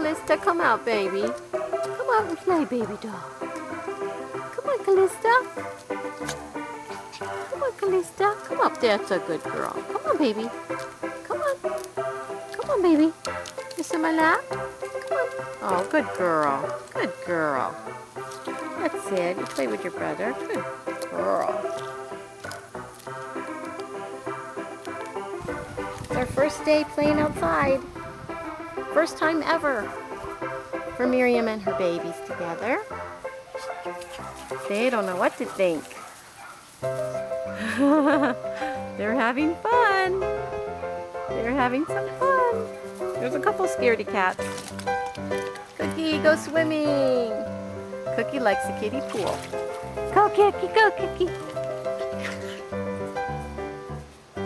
Callista, come out, baby. Come out and play, baby doll. Come on, Callista. Come on, Callista. Come up. That's a good girl. Come on, baby. Come on. Come on, baby. You sit in my lap? Come on. Oh, good girl. Good girl. That's it. You play with your brother. Good girl. It's our first day playing outside. First time ever for Miriam and her babies together. They don't know what to think. They're having fun. They're having some fun. There's a couple scaredy cats. Cookie, go swimming. Cookie likes the kiddie pool. Go, Cookie, go, Cookie.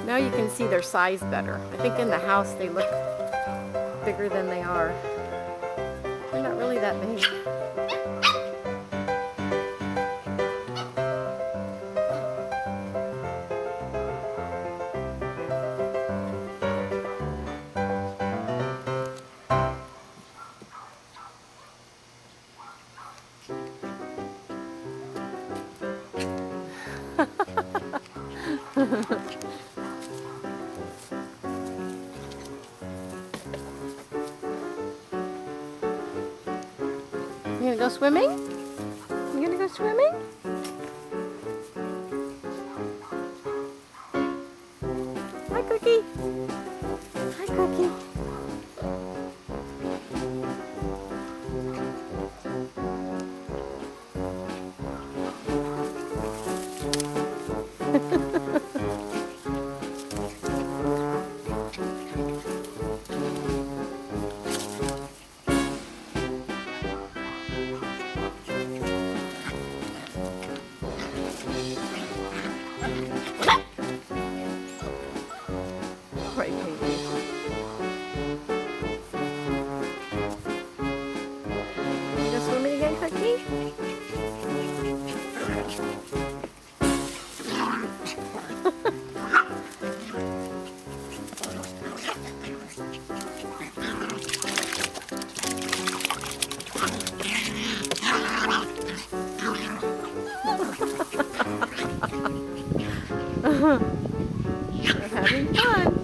Now you can see their size better. I think in the house they look bigger than they are. They're not really that big. You gonna go swimming? You gonna go swimming? Hi, Cookie. Hi, Cookie. Right, baby. You go swimming again, Cookie? They're having fun.